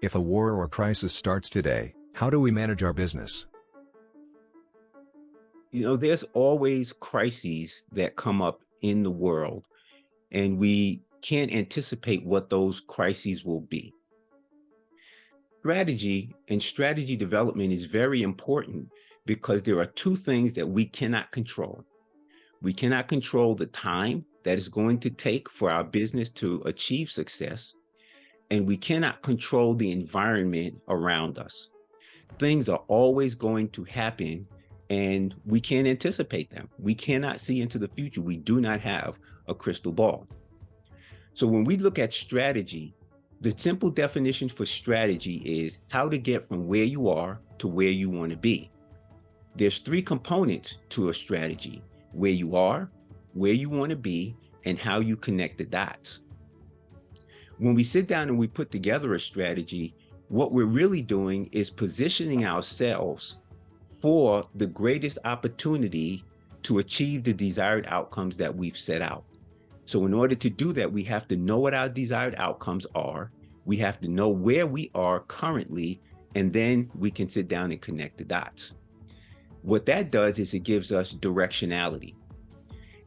If a war or crisis starts today, how do we manage our business? There's always crises that come up in the world, and we can't anticipate what those crises will be. Strategy and strategy development is very important because there are two things that we cannot control. We cannot control the time that is going to take for our business to achieve success, and we cannot control the environment around us. Things are always going to happen, and we can't anticipate them. We cannot see into the future. We do not have a crystal ball. So when we look at strategy, the simple definition for strategy is how to get from where you are to where you want to be. There's three components to a strategy: where you are, where you want to be, and how you connect the dots. When we sit down and we put together a strategy, what we're really doing is positioning ourselves for the greatest opportunity to achieve the desired outcomes that we've set out. So in order to do that, we have to know what our desired outcomes are. We have to know where we are currently, and then we can sit down and connect the dots. What that does is it gives us directionality.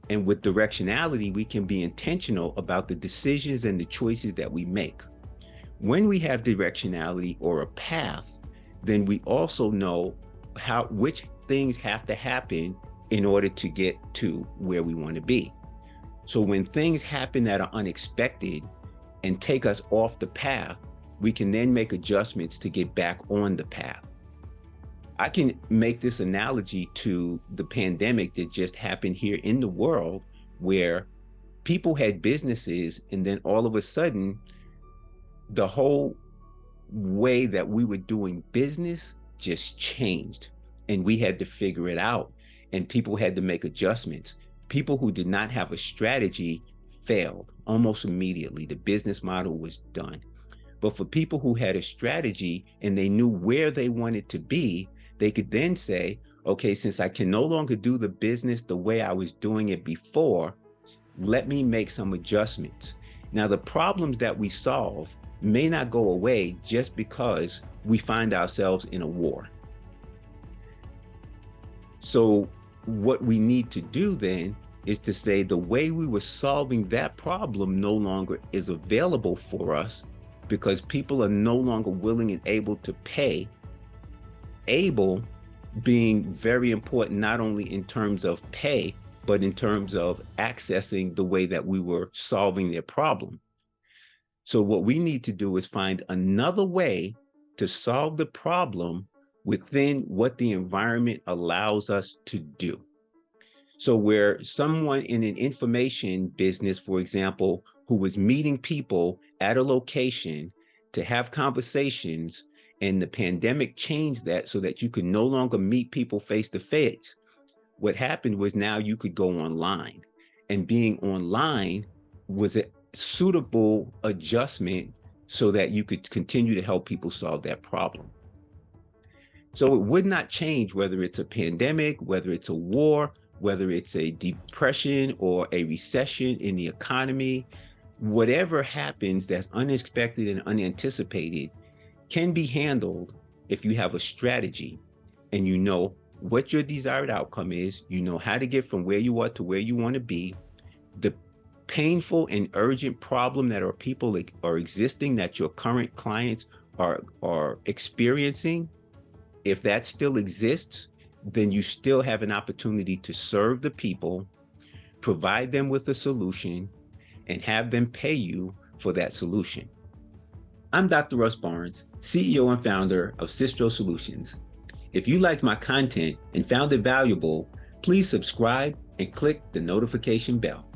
And with directionality, we can be intentional about the decisions and the choices that we make. When we have directionality or a path, then we also know which things have to happen in order to get to where we want to be. So when things happen that are unexpected and take us off the path, we can then make adjustments to get back on the path. I can make this analogy to the pandemic that just happened here in the world, where people had businesses, and then all of a sudden, the whole way that we were doing business just changed, and we had to figure it out, and people had to make adjustments. People who did not have a strategy failed almost immediately. The business model was done. But for people who had a strategy and they knew where they wanted to be, they could then say, okay, since I can no longer do the business the way I was doing it before, let me make some adjustments. Now, the problems that we solve may not go away just because we find ourselves in a war. So what we need to do then is to say the way we were solving that problem no longer is available for us, because people are no longer willing and able to pay. Able being very important, not only in terms of pay, but in terms of accessing the way that we were solving their problem. So what we need to do is find another way to solve the problem within what the environment allows us to do. So where someone in an information business, for example, who was meeting people at a location to have conversations, and the pandemic changed that so that you could no longer meet people face to face. What happened was now you could go online, and being online was a suitable adjustment so that you could continue to help people solve that problem. So it would not change whether it's a pandemic, whether it's a war, whether it's a depression or a recession in the economy. Whatever happens that's unexpected and unanticipated can be handled if you have a strategy and you know what your desired outcome is, you know how to get from where you are to where you want to be. The painful and urgent problem that our people are existing, that your current clients are experiencing, if that still exists, then you still have an opportunity to serve the people, provide them with a solution, and have them pay you for that solution. I'm Dr. Russ Barnes, CEO and founder of Sistro Solutions. If you liked my content and found it valuable, please subscribe and click the notification bell.